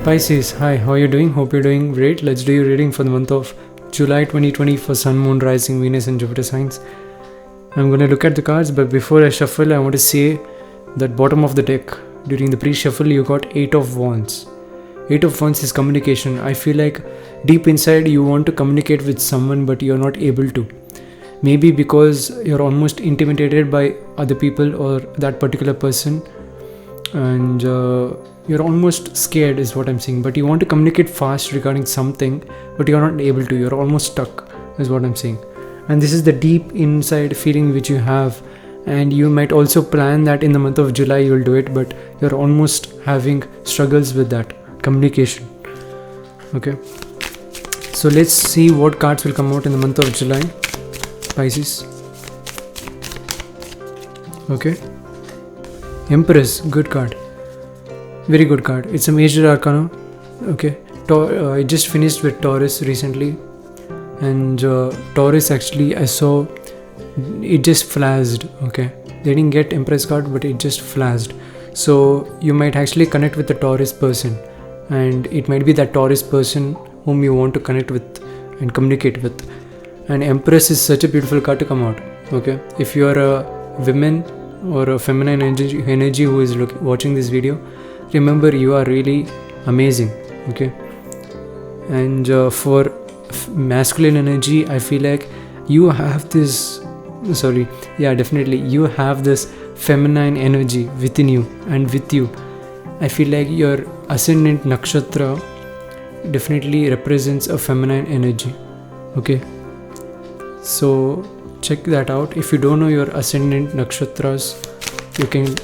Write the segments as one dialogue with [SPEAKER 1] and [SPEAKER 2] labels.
[SPEAKER 1] Pisces, hi, how are you doing? Hope you're doing great. Let's do your reading for the month of July 2020 for Sun, Moon, Rising, Venus, and Jupiter signs. I'm going to look at the cards, but before I shuffle, I want to say that bottom of the deck, during the pre-shuffle, you got 8 of Wands. 8 of Wands is communication. I feel like deep inside you want to communicate with someone, but you're not able to. Maybe because you're almost intimidated by other people or that particular person, and you're almost scared is what I'm saying, but you want to communicate fast regarding something, but you're not able to. You're almost stuck is what I'm saying. And this is the deep inside feeling which you have, and you might also plan that in the month of July you will do it, but you're almost having struggles with that communication. Okay, so let's see what cards will come out in the month of July, Pisces. Okay, Empress, good card, very good card. It's a major arcana. Okay, I just finished with Taurus recently, and Taurus actually I saw it just flashed. Okay, they didn't get Empress card, but it just flashed. So you might actually connect with the Taurus person, and it might be that Taurus person whom you want to connect with and communicate with. And Empress is such a beautiful card to come out. Okay, if you are a woman or a feminine energy who is watching this video, remember you are really amazing. Okay, and for masculine energy, I feel like you have this definitely you have this feminine energy within you, and with you I feel like your ascendant nakshatra definitely represents a feminine energy. Okay, so check that out. If you don't know your ascendant nakshatras, you can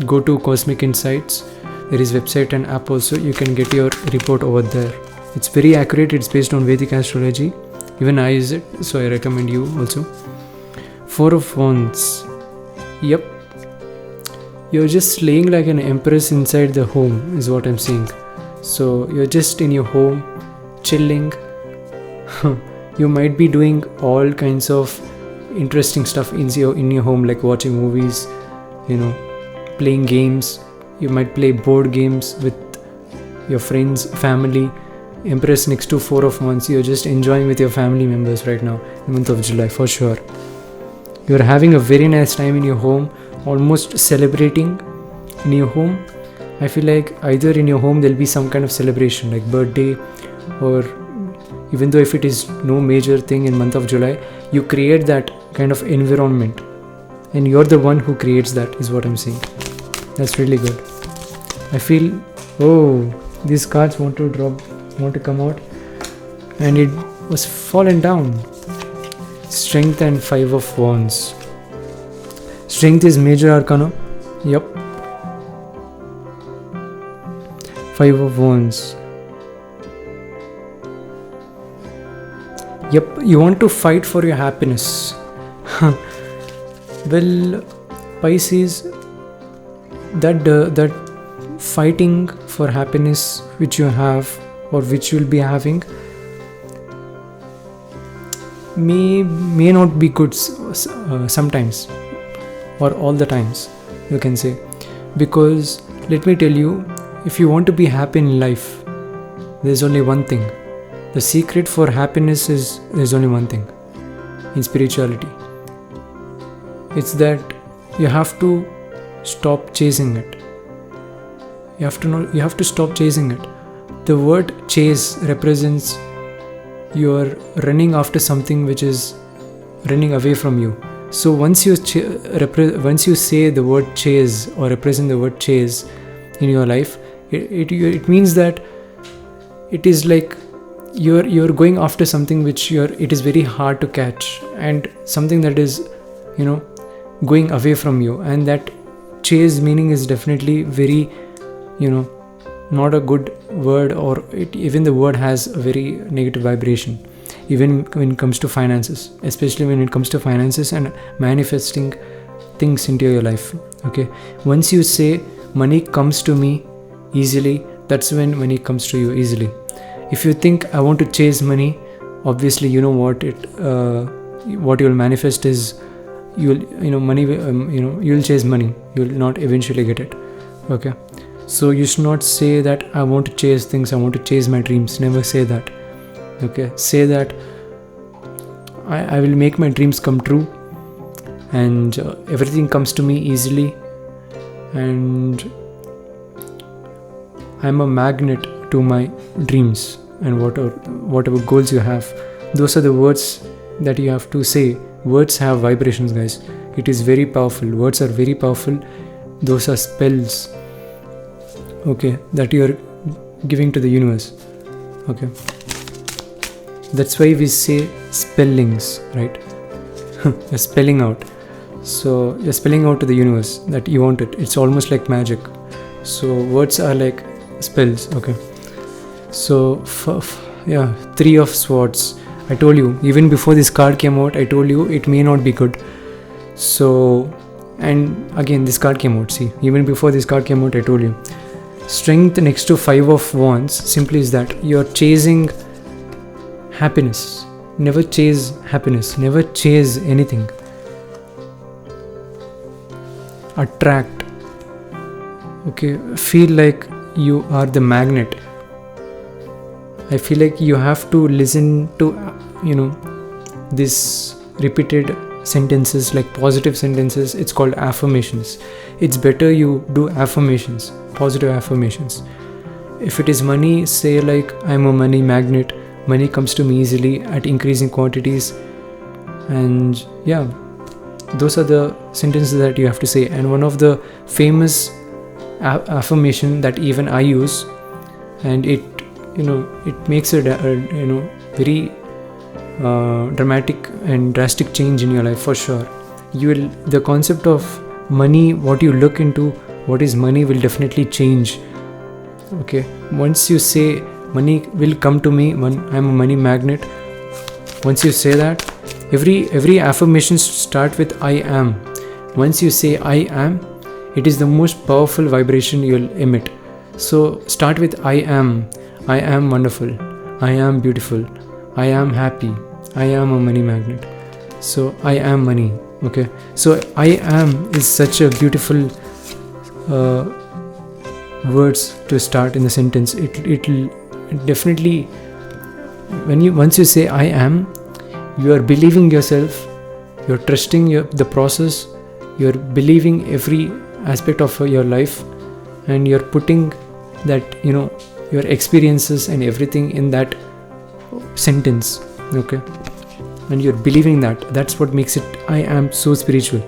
[SPEAKER 1] go to Cosmic Insights. There is website and app also. You can get your report over there. It's very accurate. It's based on Vedic astrology. Even I use it, so I recommend you also. 4 of Wands. Yep, you're just laying like an empress inside the home is what I'm seeing. So you're just in your home chilling. You might be doing all kinds of interesting stuff in your home, like watching movies, playing games. You might play board games with your friends, family. Empress next to 4 of Wands. You're just enjoying with your family members right now in the month of July for sure. You're having a very nice time in your home, almost celebrating in your home. I feel like either in your home there'll be some kind of celebration like birthday, or even though if it is no major thing in month of July, you create that kind of environment, and you're the one who creates that is what I'm saying. That's really good. I feel, these cards want to come out, and it was fallen down. Strength and 5 of Wands. Strength is major arcana. Yep. 5 of Wands. Yep, you want to fight for your happiness. Well, Pisces, that fighting for happiness which you have or which you'll be having may not be good sometimes, or all the times, you can say. Because let me tell you, if you want to be happy in life, there's only one thing. The secret for happiness is there's only one thing in spirituality. It's that you have to stop chasing it. You have to stop chasing it. The word chase represents you're running after something which is running away from you. So once you say the word chase or represent the word chase in your life, it means that it is like you're going after something which it is very hard to catch, and something that is going away from you. And that chase meaning is definitely very not a good word, or even the word has a very negative vibration, even when it comes to finances, especially when it comes to finances and manifesting things into your life. Okay, once you say money comes to me easily, that's when money comes to you easily. If you think I want to chase money, obviously what you'll manifest is you'll chase money, you'll not eventually get it. Okay, So you should not say that I want to chase things, I want to chase my dreams. Never say that. Okay, say that I will make my dreams come true, and everything comes to me easily, and I'm a magnet to my dreams and whatever goals you have. Those are the words that you have to say. Words have vibrations, guys. It is very powerful. Words are very powerful. Those are spells, okay, that you are giving to the universe. Okay, that's why we say spellings, right? You're spelling out. So you're spelling out to the universe that you want it. It's almost like magic. So words are like spells. Okay, so yeah, 3 of Swords. I told you, even before this card came out, I told you it may not be good. So, and again this card came out. See, even before this card came out, I told you. Strength next to 5 of Wands simply is that you're chasing happiness. Never chase happiness. Never chase anything. Attract. Okay, feel like you are the magnet. I feel like you have to listen to, this repeated sentences, like positive sentences. It's called affirmations. It's better you do affirmations, positive affirmations. If it is money, say like, I'm a money magnet. Money comes to me easily at increasing quantities. And yeah, those are the sentences that you have to say. And one of the famous affirmation that even I use, and it makes a very dramatic and drastic change in your life for sure. The concept of money, what you look into, what is money, will definitely change. Okay, once you say money will come to me, I'm a money magnet, once you say that, every affirmation start with I am. Once you say I am, it is the most powerful vibration you'll emit. So start with I am. I am wonderful. I am beautiful. I am happy. I am a money magnet. So I am money. Okay. So I am is such a beautiful words to start in the sentence. It'll definitely, once you say I am, you are believing yourself. You're trusting the process. You're believing every aspect of your life, and you're putting that your experiences and everything in that sentence. Okay, and you're believing that's what makes it I am so spiritual.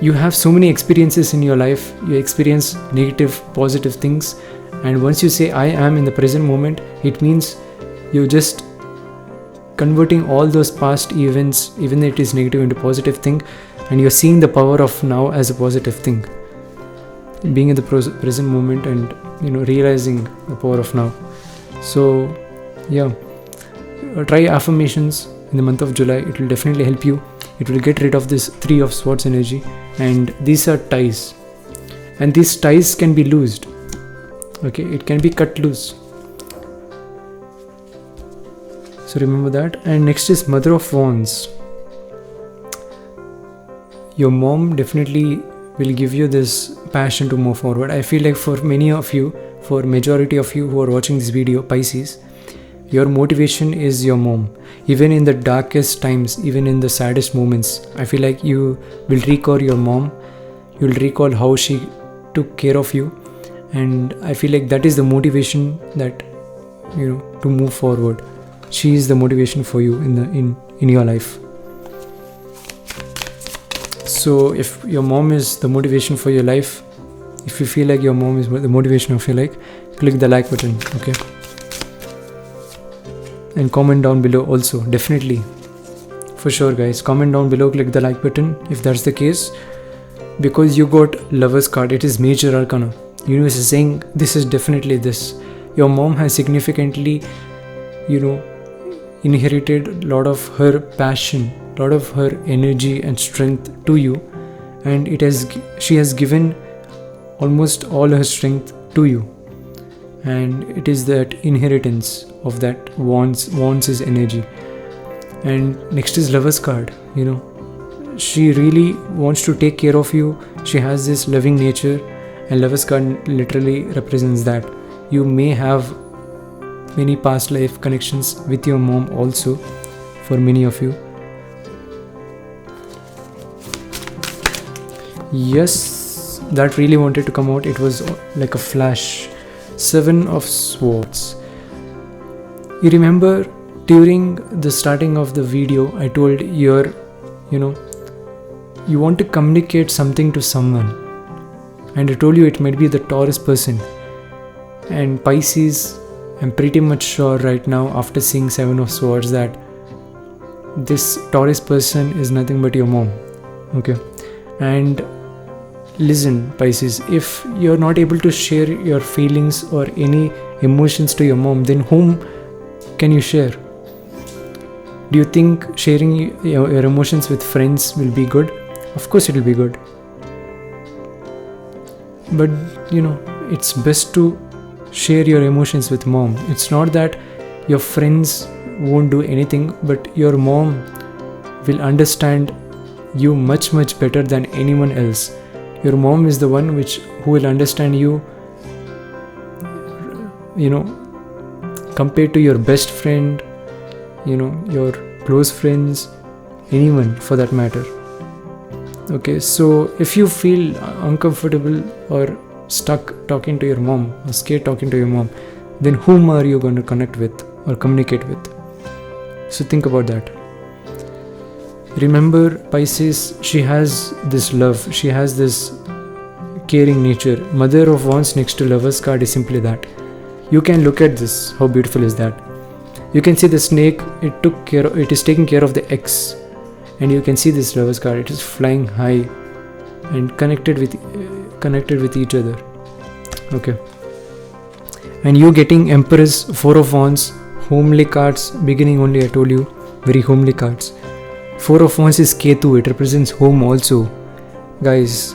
[SPEAKER 1] You have so many experiences in your life. You experience negative, positive things, and once you say I am in the present moment, it means you're just converting all those past events, even if it is negative, into positive thing, and you're seeing the power of now as a positive thing, being in the present moment and realizing the power of now. So yeah, try affirmations in the month of July. It will definitely help you. It will get rid of this 3 of Swords energy, and these are ties, and these ties can be loosed. Okay, it can be cut loose. So remember that. And next is Mother of Wands. Your mom definitely will give you this passion to move forward. I feel like for many of you, for majority of you who are watching this video, Pisces, your motivation is your mom. Even in the darkest times, even in the saddest moments, I feel like you will recall your mom. You will recall how she took care of you, and I feel like that is the motivation that to move forward. She is the motivation for you in your life. So if your mom is the motivation for your life, if you feel like your mom is the motivation of your life, click the like button. Okay, and comment down below also. Definitely, for sure guys, comment down below, click the like button if that's the case, because you got Lover's card. It is major arcana. Universe is saying this is definitely this. Your mom has significantly inherited a lot of her passion, a lot of her energy and strength to you, and she has given almost all her strength to you, and it is that inheritance of that Wands is energy. And next is Lover's card. She really wants to take care of you. She has this loving nature, and Lover's card literally represents that. You may have many past life connections with your mom also, for many of you. Yes, that really wanted to come out. It was like a flash. 7 of Swords. You remember during the starting of the video, I told you want to communicate something to someone, and I told you it might be the Taurus person. And Pisces, I'm pretty much sure right now after seeing 7 of Swords that this Taurus person is nothing but your mom. Okay, and listen, Pisces, if you're not able to share your feelings or any emotions to your mom, then whom can you share? Do you think sharing your emotions with friends will be good? Of course it will be good. But it's best to share your emotions with mom. It's not that your friends won't do anything, but your mom will understand you much better than anyone else. Your mom is the one who will understand you, compared to your best friend, your close friends, anyone for that matter. Okay, so if you feel uncomfortable or stuck talking to your mom or scared talking to your mom, then whom are you going to connect with or communicate with? So think about that. Remember, Pisces, she has this love, she has this caring nature. Mother of Wands next to Lover's card is simply that. You can look at this, how beautiful is that? You can see the snake, it is taking care of the eggs, and you can see this Lover's card, it is flying high and connected with each other. Okay, and you getting Empress, 4 of Wands, homely cards, beginning only. I told you, very homely cards. 4 of Wands is Ketu, it represents home also. Guys,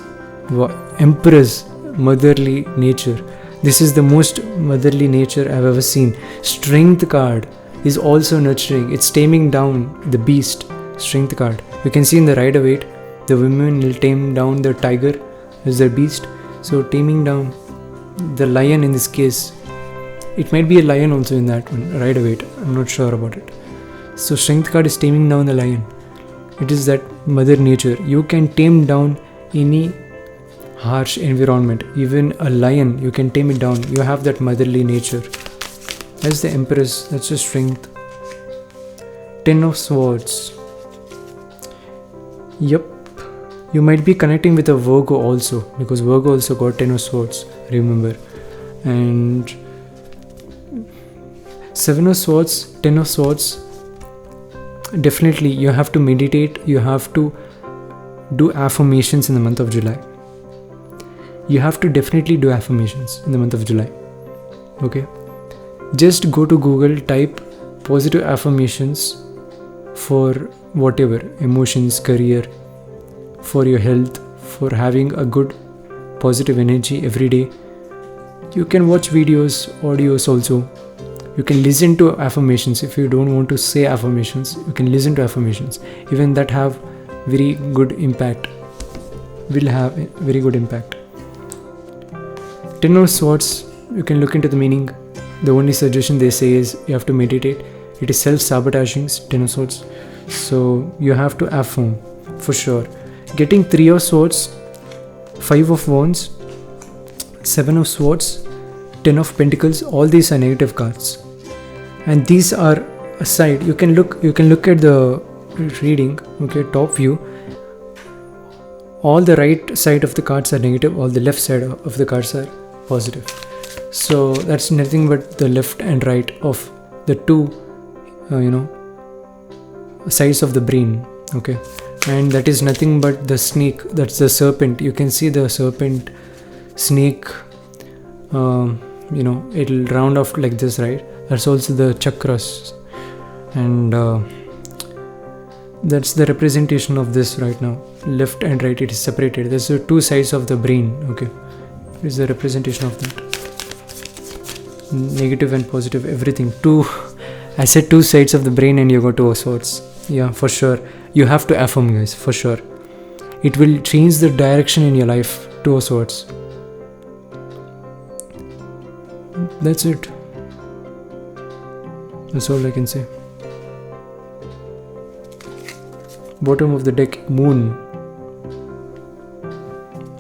[SPEAKER 1] Empress, motherly nature. This is the most motherly nature I've ever seen. Strength card is also nurturing. It's taming down the beast. Strength card. You can see in the Rider-Waite, the women will tame down the tiger as their beast. So taming down the lion in this case. It might be a lion also in that one, Rider-Waite. I'm not sure about it. So Strength card is taming down the lion. It is that mother nature. You can tame down any harsh environment. Even a lion, you can tame it down. You have that motherly nature. That's the Empress. That's the strength. 10 of Swords. Yep. You might be connecting with a Virgo also, because Virgo also got 10 of Swords, remember. And 7 of Swords, 10 of Swords. Definitely you have to meditate, you have to do affirmations in the month of July. You have to definitely do affirmations in the month of July. Okay, just go to Google, type positive affirmations for whatever, emotions, career, for your health, for having a good positive energy every day. You can watch videos, audios also. You can listen to affirmations. If you don't want to say affirmations, you can listen to affirmations. Even that have very good impact. Will have very good impact. 10 of Swords, you can look into the meaning. The only suggestion they say is you have to meditate. It is self-sabotaging, 10 of Swords. So you have to affirm for sure. Getting 3 of Swords, 5 of Wands, 7 of Swords, 10 of Pentacles, all these are negative cards. And these are aside. You can look at the reading, okay, top view. All the right side of the cards are negative, all the left side of the cards are positive. So that's nothing but the left and right of the two sides of the brain, okay. And that is nothing but the snake, that's the serpent. You can see the serpent, snake, it'll round off like this, right? That's also the chakras, and that's the representation of this right now. Left and right, it is separated. There's the two sides of the brain, okay. It's the representation of that. Negative and positive, everything. I said two sides of the brain and you got 2 of Swords. Yeah, for sure. You have to affirm, guys, for sure. It will change the direction in your life. 2 of Swords. That's it. That's all I can say. Bottom of the deck, Moon.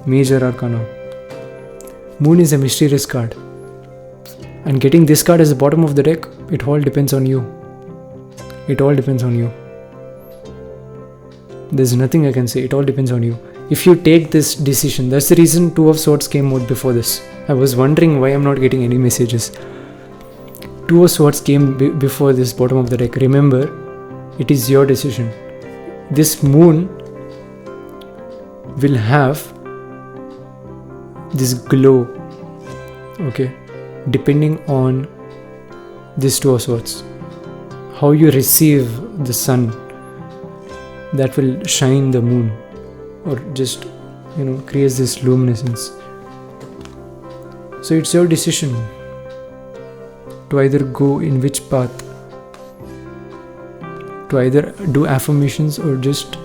[SPEAKER 1] Major Arcana. Moon is a mysterious card. And getting this card as the bottom of the deck, it all depends on you. It all depends on you. There's nothing I can say. It all depends on you. If you take this decision, that's the reason Two of Swords came out before this. I was wondering why I'm not getting any messages. Two of Swords came before this bottom of the deck. Remember, it is your decision. This moon will have this glow, okay, depending on this Two of Swords. How you receive the sun, that will shine the moon, or just, creates this luminescence. So it's your decision to either go in which path, to either do affirmations or just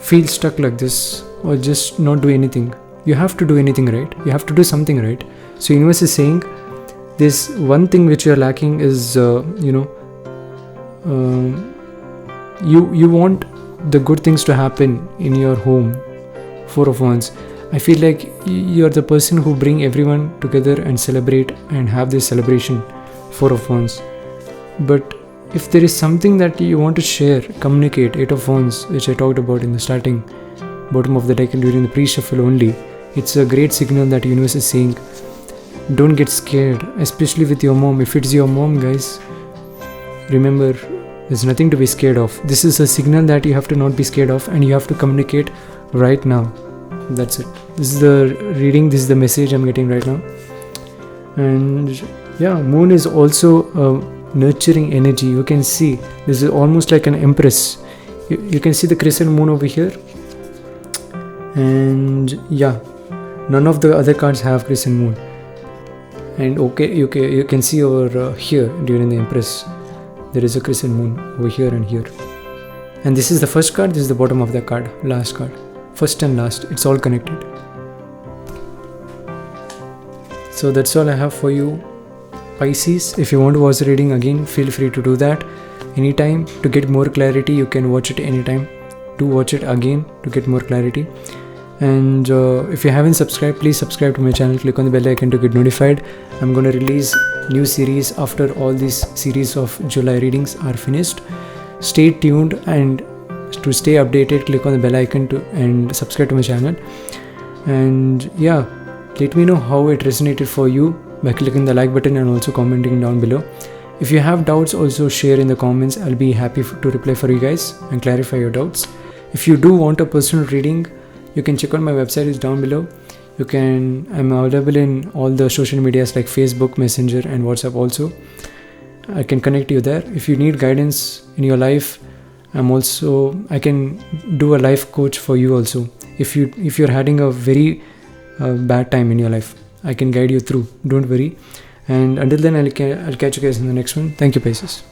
[SPEAKER 1] feel stuck like this, or just not do anything. You have to do anything, right? You have to do something, right? So universe is saying this one thing which you are lacking is you want the good things to happen in your home. Four of Wands. I feel like you're the person who bring everyone together and celebrate and have this celebration. Four of Wands. But if there is something that you want to share, communicate, Eight of Wands, which I talked about in the starting, bottom of the deck and during the pre-shuffle only, it's a great signal that universe is saying, don't get scared, especially with your mom. If it's your mom, guys, remember, there's nothing to be scared of. This is a signal that you have to not be scared of, and you have to communicate right now. That's it. This is the reading, this is the message I'm getting right now. And yeah, moon is also a nurturing energy. You can see this is almost like an empress. You can see the crescent moon over here. And yeah, none of the other cards have crescent moon. And okay, you can see over here during the empress, there is a crescent moon over here and here. And this is the first card, this is the bottom of the card, last card. First and last, it's all connected. So that's all I have for you, Pisces. If you want to watch the reading again, feel free to do that anytime. To get more clarity, you can watch it anytime. Do watch it again to get more clarity. And if you haven't subscribed, please subscribe to my channel. Click on the bell icon to get notified. I'm going to release new series after all these series of July readings are finished. Stay tuned, and to stay updated, click on the bell icon and subscribe to my channel. And yeah, let me know how it resonated for you by clicking the like button and also commenting down below. If you have doubts, also share in the comments. I'll be happy to reply for you guys and clarify your doubts. If you do want a personal reading, you can check out my website, it's down below. I'm available in all the social medias like Facebook, Messenger and WhatsApp also. I can connect you there. If you need guidance in your life, I can do a life coach for you also. If you're having a very bad time in your life, I can guide you through. Don't worry. And until then, I'll catch you guys in the next one. Thank you, Pisces.